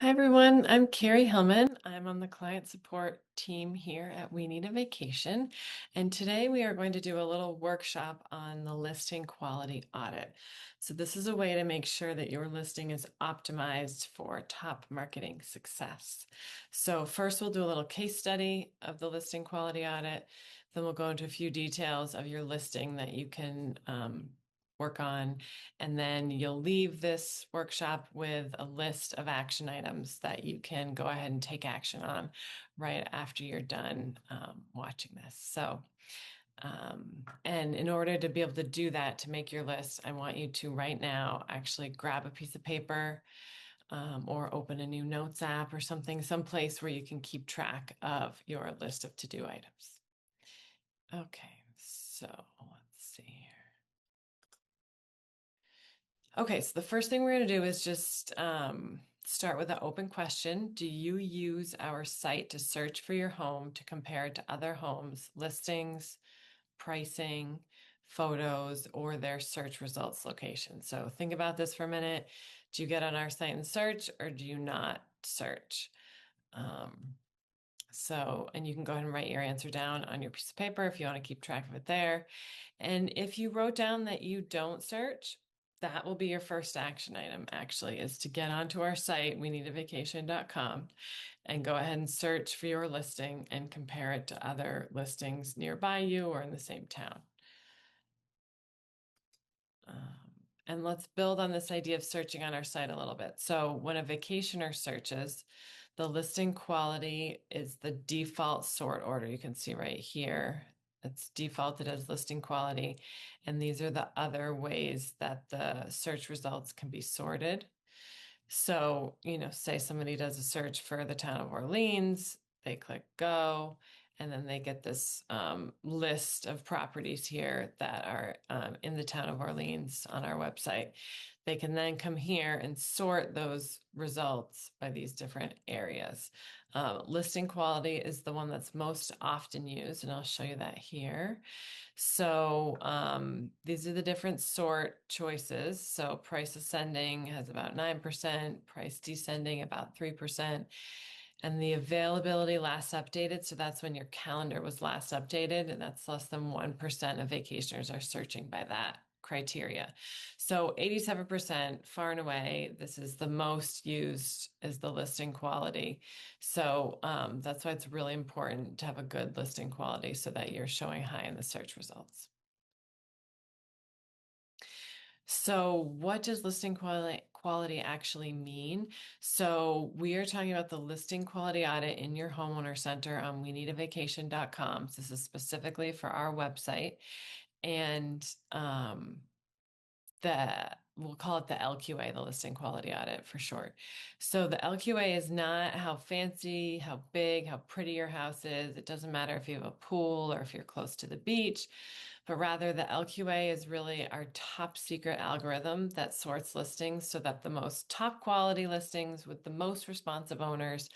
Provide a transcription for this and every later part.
Hi everyone, I'm Carrie Hillman. I'm on the client support team here at We Need a Vacation. And today we are going to do a little workshop on the listing quality audit. So this is a way to make sure that your listing is optimized for top marketing success. So first we'll do a little case study of the listing quality audit. Then we'll go into a few details of your listing that you can work on. And then you'll leave this workshop with a list of action items that you can go ahead and take action on right after you're done watching this. And in order to be able to do that, to make your list, I want you to right now actually grab a piece of paper or open a new notes app or something, someplace where you can keep track of your list of to-do items. Okay, so let's see here. Okay, so the first thing we're going to do is just start with an open question. Do you use our site to search for your home to compare it to other homes, listings, pricing, photos, or their search results location? So think about this for a minute. Do you get on our site and search, or do you not search? And you can go ahead and write your answer down on your piece of paper if you want to keep track of it there. And if you wrote down that you don't search, that will be your first action item, actually, is to get onto our site, weneedavacation.com, and go ahead and search for your listing and compare it to other listings nearby you or in the same town. And let's build on this idea of searching on our site a little bit. So when a vacationer searches, the listing quality is the default sort order. You can see right here, it's defaulted as listing quality. And these are the other ways that the search results can be sorted. So, say somebody does a search for the town of Orleans, they click go, and then they get this list of properties here that are in the town of Orleans on our website. They can then come here and sort those results by these different areas. Listing quality is the one that's most often used, and I'll show you that here. So these are the different sort choices. So price ascending has about 9%, price descending about 3%, and the availability last updated. So that's when your calendar was last updated, and that's less than 1% of vacationers are searching by that criteria. So 87%, far and away, this is the most used is the listing quality. So that's why it's really important to have a good listing quality so that you're showing high in the search results. So what does listing quality actually mean? So we are talking about the listing quality audit in your homeowner center on weneedavacation.com. So this is specifically for our website. And we'll call it the LQA, the listing quality audit for short. So the LQA is not how fancy, how big, how pretty your house is. It doesn't matter if you have a pool or if you're close to the beach, but rather the LQA is really our top secret algorithm that sorts listings so that the most top quality listings with the most responsive owners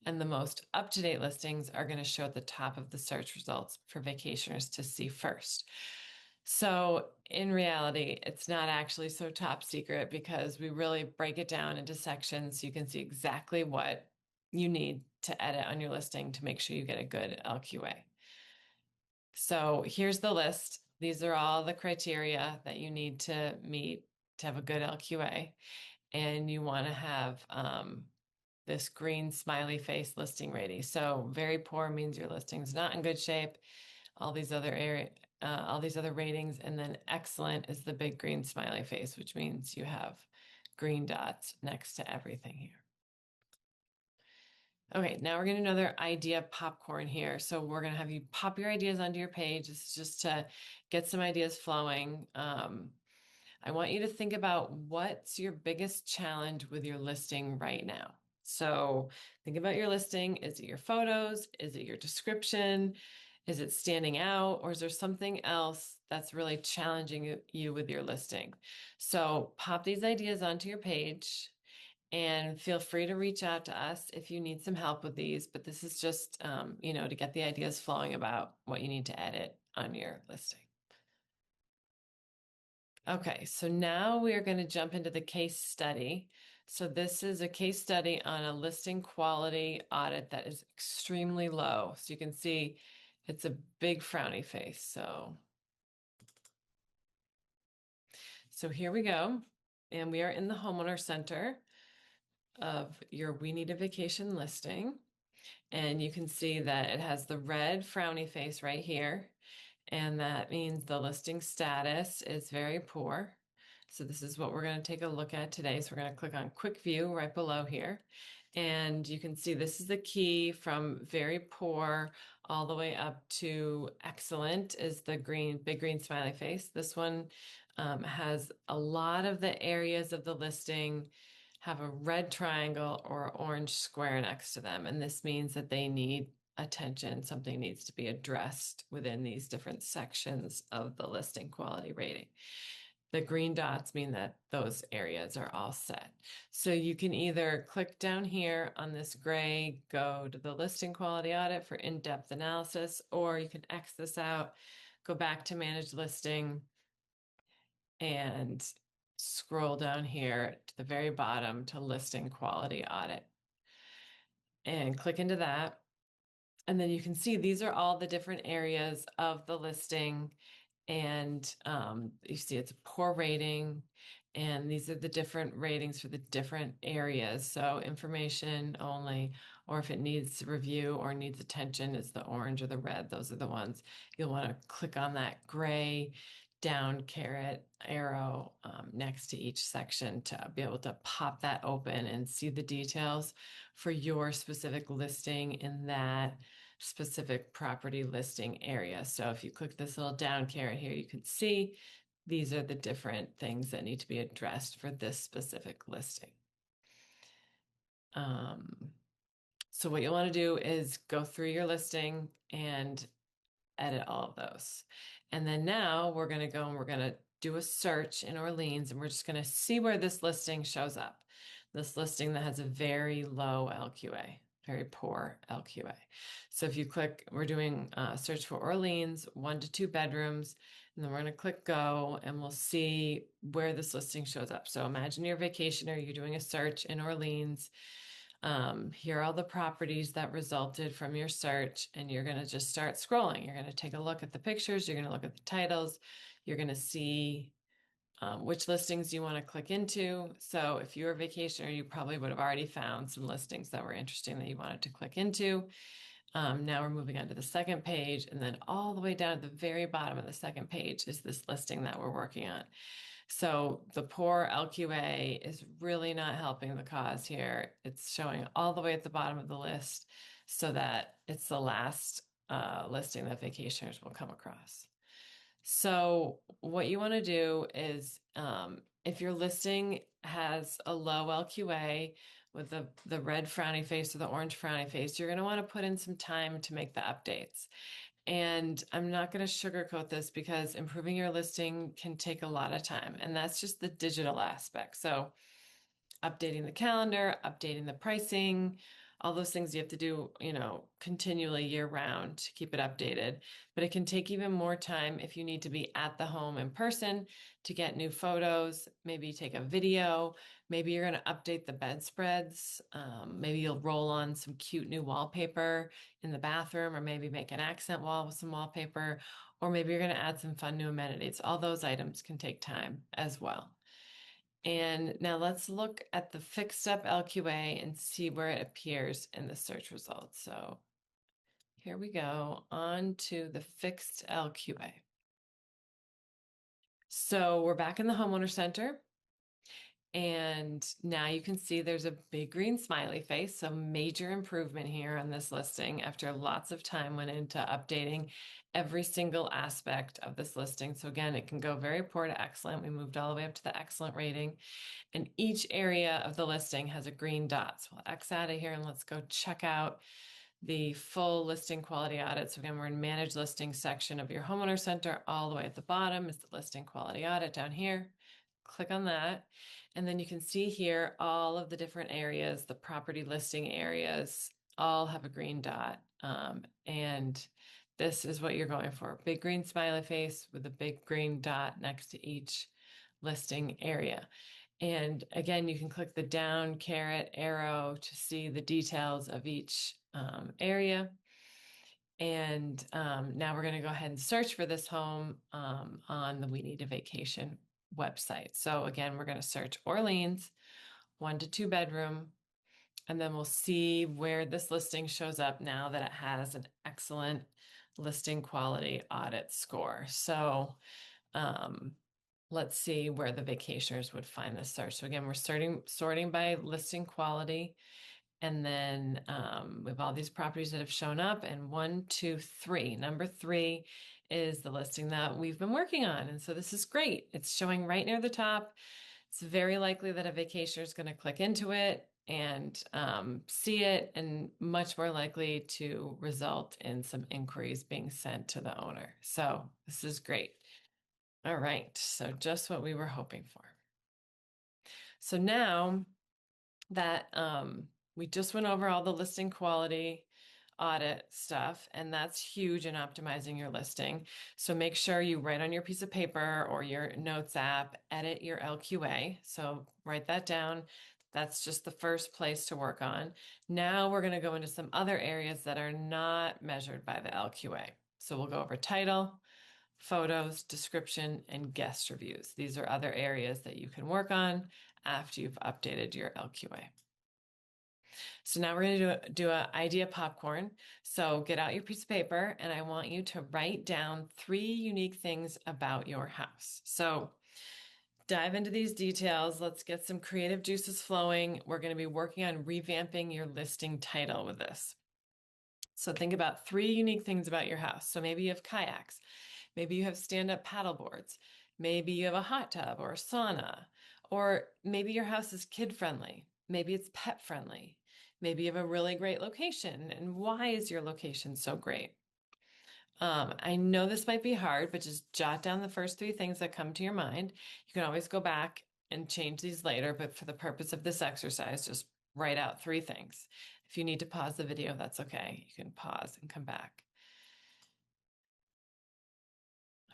and the most up-to-date listings are going to show at the top of the search results for vacationers to see first. So in reality, it's not actually so top secret because we really break it down into sections so you can see exactly what you need to edit on your listing to make sure you get a good LQA. So here's the list. These are all the criteria that you need to meet to have a good LQA. And you want to have this green smiley face listing ready. So very poor means your listing's not in good shape. All these other ratings, and then excellent is the big green smiley face, which means you have green dots next to everything here. Okay, now we're getting another idea popcorn here. So we're going to have you pop your ideas onto your page. This is just to get some ideas flowing. I want you to think about what's your biggest challenge with your listing right now. So think about your listing. Is it your photos? Is it your description? Is it standing out? Or is there something else that's really challenging you with your listing? So pop these ideas onto your page and feel free to reach out to us if you need some help with these. But this is just, to get the ideas flowing about what you need to edit on your listing. Okay, so now we are going to jump into the case study. So this is a case study on a listing quality audit that is extremely low. So you can see it's a big frowny face. So here we go. And we are in the homeowner center of your We Need a Vacation listing. And you can see that it has the red frowny face right here. And that means the listing status is very poor. So this is what we're going to take a look at today. So we're going to click on Quick View right below here. And you can see this is the key from very poor all the way up to excellent is the green, big green smiley face. This one has a lot of the areas of the listing have a red triangle or orange square next to them. And this means that they need attention. Something needs to be addressed within these different sections of the listing quality rating. The green dots mean that those areas are all set. So you can either click down here on this gray, go to the listing quality audit for in-depth analysis, or you can X this out, go back to manage listing, and scroll down here to the very bottom to listing quality audit and click into that. And then you can see these are all the different areas of the listing. And you see it's a poor rating. And these are the different ratings for the different areas. So information only, or if it needs review or needs attention, is the orange or the red. Those are the ones you'll want to click on that gray down caret arrow next to each section to be able to pop that open and see the details for your specific listing in that specific property listing area. So if you click this little down caret here, you can see these are the different things that need to be addressed for this specific listing. So what you want to do is go through your listing and edit all of those. And then now we're going to go and we're going to do a search in Orleans, and we're just going to see where this listing shows up. This listing that has a very low LQA, very poor LQA. So if you click, we're doing a search for Orleans, 1 to 2 bedrooms, and then we're going to click go, and we'll see where this listing shows up. So imagine you're a vacationer, you're doing a search in Orleans. Here are all the properties that resulted from your search, and you're going to just start scrolling. You're going to take a look at the pictures, you're going to look at the titles, you're going to see which listings you want to click into. So if you're a vacationer, you probably would have already found some listings that were interesting that you wanted to click into. Now we're moving on to the second page, and then all the way down at the very bottom of the second page is this listing that we're working on. So the poor LQA is really not helping the cause here. It's showing all the way at the bottom of the list so that it's the last listing that vacationers will come across. So what you want to do is if your listing has a low LQA with the red frowny face or the orange frowny face, you're going to want to put in some time to make the updates. And I'm not going to sugarcoat this because improving your listing can take a lot of time, and that's just the digital aspect. So updating the calendar, updating the pricing, all those things you have to do, continually year round to keep it updated. But it can take even more time if you need to be at the home in person to get new photos, maybe take a video, maybe you're going to update the bedspreads. Maybe you'll roll on some cute new wallpaper in the bathroom, or maybe make an accent wall with some wallpaper, or maybe you're going to add some fun new amenities. All those items can take time as well. And now let's look at the fixed up LQA and see where it appears in the search results. So here we go on to the fixed LQA. So we're back in the homeowner center. And now you can see there's a big green smiley face. So major improvement here on this listing after lots of time went into updating every single aspect of this listing. So again, it can go very poor to excellent. We moved all the way up to the excellent rating. And each area of the listing has a green dot. So we'll X out of here and let's go check out the full listing quality audit. So again, we're in manage listing section of your homeowner center. All the way at the bottom is the listing quality audit down here. Click on that. And then you can see here all of the different areas, the property listing areas, all have a green dot. And this is what you're going for. Big green smiley face with a big green dot next to each listing area. And again, you can click the down caret arrow to see the details of each area. And now we're going to go ahead and search for this home on the We Need a Vacation website. So again, we're going to search Orleans, 1 to 2 bedroom, and then we'll see where this listing shows up now that it has an excellent listing quality audit score. So let's see where the vacationers would find this search. So again, we're sorting by listing quality. And then we have all these properties that have shown up, and 1, 2, 3. Number 3 is the listing that we've been working on. And so this is great. It's showing right near the top. It's very likely that a vacationer is going to click into it and see it, and much more likely to result in some inquiries being sent to the owner. So this is great. All right, so just what we were hoping for. So now that we just went over all the listing quality audit stuff, and that's huge in optimizing your listing. So make sure you write on your piece of paper or your notes app, edit your LQA. So write that down. That's just the first place to work on. Now we're going to go into some other areas that are not measured by the LQA. So we'll go over title, photos, description, and guest reviews. These are other areas that you can work on after you've updated your LQA. So now we're going to do an idea popcorn. So get out your piece of paper, and I want you to write down 3 unique things about your house. So dive into these details. Let's get some creative juices flowing. We're going to be working on revamping your listing title with this. So think about 3 unique things about your house. So maybe you have kayaks. Maybe you have stand-up paddle boards. Maybe you have a hot tub or a sauna. Or maybe your house is kid-friendly. Maybe it's pet-friendly. Maybe you have a really great location. And why is your location so great? I know this might be hard, but just jot down the first 3 things that come to your mind. You can always go back and change these later, but for the purpose of this exercise, just write out 3 things. If you need to pause the video, that's okay. You can pause and come back.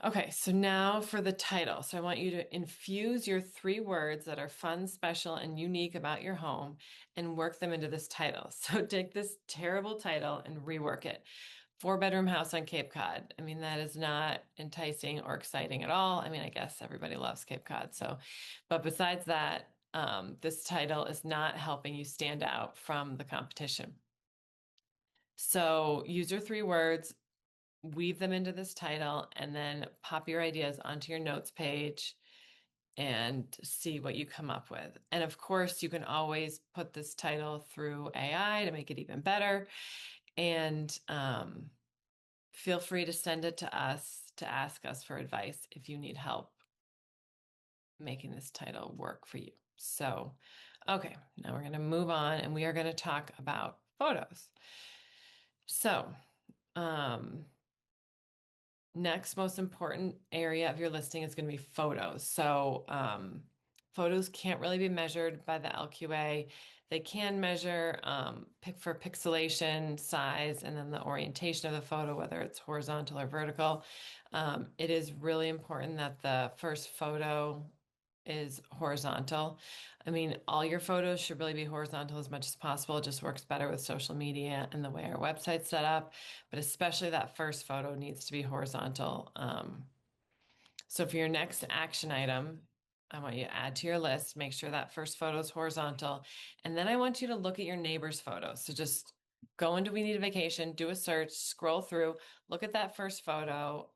Okay, so now for the title. So I want you to infuse your 3 words that are fun, special, and unique about your home and work them into this title. So take this terrible title and rework it. 4-bedroom house on Cape Cod. I mean, that is not enticing or exciting at all. I mean, I guess everybody loves Cape Cod. So, but besides that, this title is not helping you stand out from the competition. So use your 3 words, weave them into this title, and then pop your ideas onto your notes page and see what you come up with. And of course, you can always put this title through AI to make it even better. And feel free to send it to us to ask us for advice if you need help making this title work for you. So, okay, now we're going to move on, and we are going to talk about photos. So, next most important area of your listing is going to be photos. So photos can't really be measured by the LQA. They can measure for pixelation, size, and then the orientation of the photo, whether it's horizontal or vertical. It is really important that the first photo is horizontal. I mean, all your photos should really be horizontal as much as possible. It just works better with social media and the way our website's set up, but especially that first photo needs to be horizontal. So for your next action item, I want you to add to your list, make sure that first photo is horizontal. And then I want you to look at your neighbor's photos. So just go into We Need a Vacation, do a search, scroll through, look at that first photo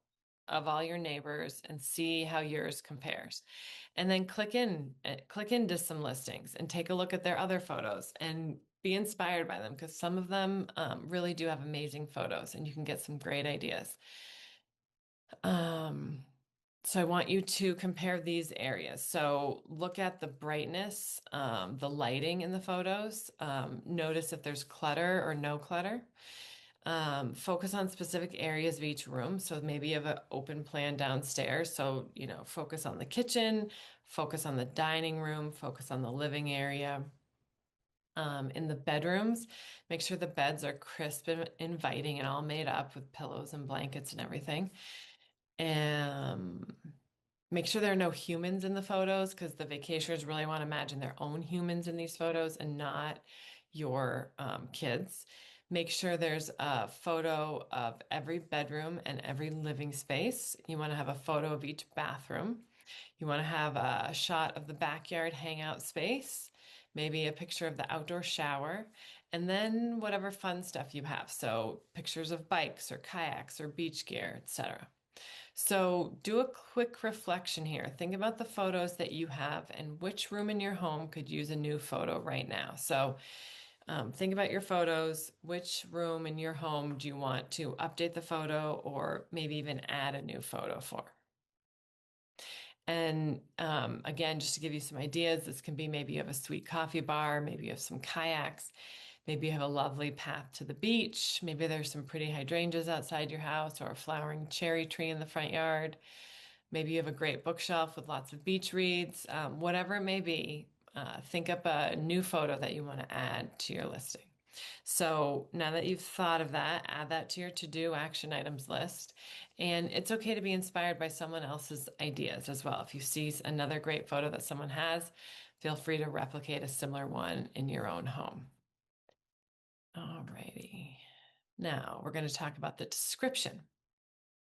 of all your neighbors and see how yours compares. And then click into some listings and take a look at their other photos and be inspired by them, because some of them really do have amazing photos and you can get some great ideas. So I want you to compare these areas. So look at the brightness, the lighting in the photos. Notice if there's clutter or no clutter. Focus on specific areas of each room. So maybe you have an open plan downstairs. So, focus on the kitchen, focus on the dining room, focus on the living area. In the bedrooms, make sure the beds are crisp and inviting and all made up with pillows and blankets and everything. And Make sure there are no humans in the photos because the vacationers really want to imagine their own humans in these photos and not your kids. Make sure there's a photo of every bedroom and every living space. You want to have a photo of each bathroom. You want to have a shot of the backyard hangout space, maybe a picture of the outdoor shower, and then whatever fun stuff you have. So pictures of bikes or kayaks or beach gear, etc. So do a quick reflection here. Think about the photos that you have and which room in your home could use a new photo right now. So think about your photos. Which room in your home do you want to update the photo or maybe even add a new photo for? And again, just to give you some ideas, this can be maybe you have a sweet coffee bar, maybe you have some kayaks, maybe you have a lovely path to the beach, maybe there's some pretty hydrangeas outside your house or a flowering cherry tree in the front yard. Maybe you have a great bookshelf with lots of beach reads, whatever it may be. Think up a new photo that you want to add to your listing. So now that you've thought of that, add that to your to-do action items list. And it's okay to be inspired by someone else's ideas as well. If you see another great photo that someone has, feel free to replicate a similar one in your own home. Alrighty. Now we're going to talk about the description.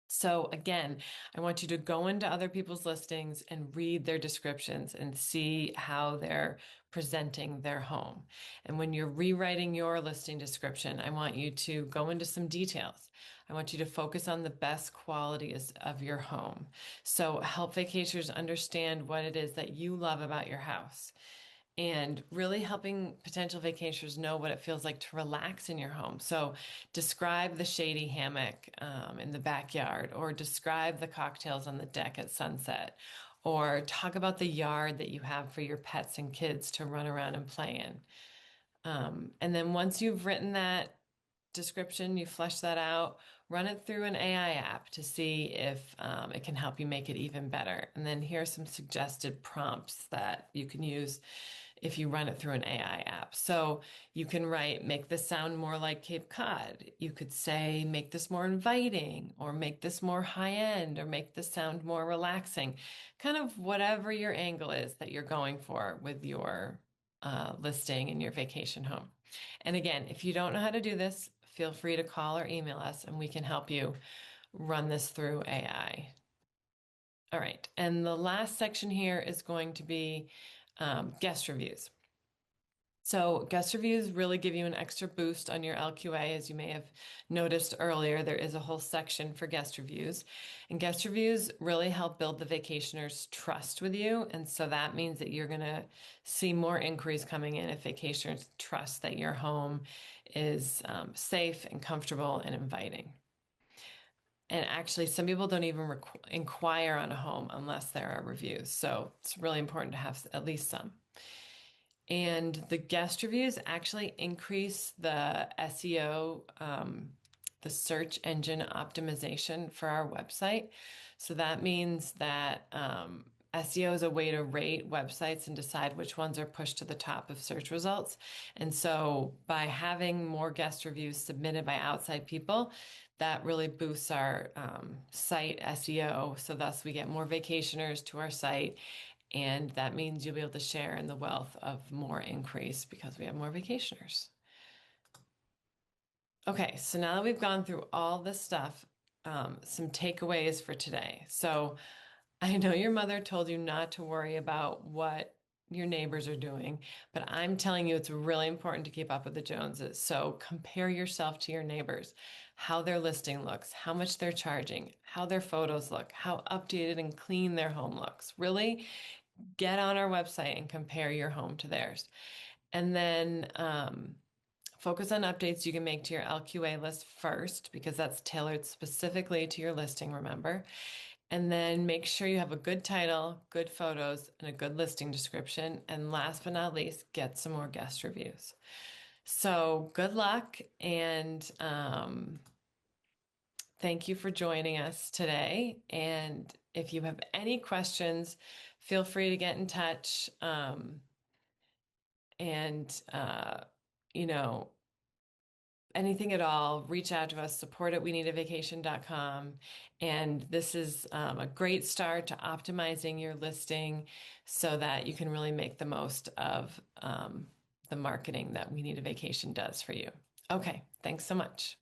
So again, I want you to go into other people's listings and read their descriptions and see how they're presenting their home. And when you're rewriting your listing description, I want you to go into some details. I want you to focus on the best qualities of your home. So help vacationers understand what it is that you love about your house and really helping potential vacationers know what it feels like to relax in your home. So describe the shady hammock in the backyard, or describe the cocktails on the deck at sunset, or talk about the yard that you have for your pets and kids to run around and play in. And then once you've written that description, you flesh that out, run it through an AI app to see if it can help you make it even better. And then here are some suggested prompts that you can use if you run it through an AI app. So you can write, make this sound more like Cape Cod. You could say, make this more inviting, or make this more high end, or make this sound more relaxing. Kind of whatever your angle is that you're going for with your listing in your vacation home. And again, if you don't know how to do this, feel free to call or email us and we can help you run this through AI. All right, and the last section here is going to be guest reviews. So guest reviews really give you an extra boost on your LQA. As you may have noticed earlier, there is a whole section for guest reviews. And guest reviews really help build the vacationer's trust with you. And so that means that you're going to see more inquiries coming in if vacationers trust that your home is safe and comfortable and inviting. And actually, some people don't even inquire on a home unless there are reviews. So it's really important to have at least some. And the guest reviews actually increase the SEO, the search engine optimization for our website. So that means that SEO is a way to rate websites and decide which ones are pushed to the top of search results. And so by having more guest reviews submitted by outside people, that really boosts our site SEO. So thus we get more vacationers to our site. And that means you'll be able to share in the wealth of more increase because we have more vacationers. Okay, so now that we've gone through all this stuff, some takeaways for today. So I know your mother told you not to worry about what your neighbors are doing, but I'm telling you it's really important to keep up with the Joneses. So compare yourself to your neighbors, how their listing looks, how much they're charging, how their photos look, how updated and clean their home looks. Really get on our website and compare your home to theirs. And then focus on updates you can make to your LQA list first, because that's tailored specifically to your listing, remember. And then make sure you have a good title, good photos, and a good listing description. And last but not least, get some more guest reviews. So good luck, and thank you for joining us today. And if you have any questions, feel free to get in touch. And, you know, anything at all, reach out to us, support at weneedavacation.com. And this is a great start to optimizing your listing so that you can really make the most of the marketing that We Need a Vacation does for you. Okay, thanks so much.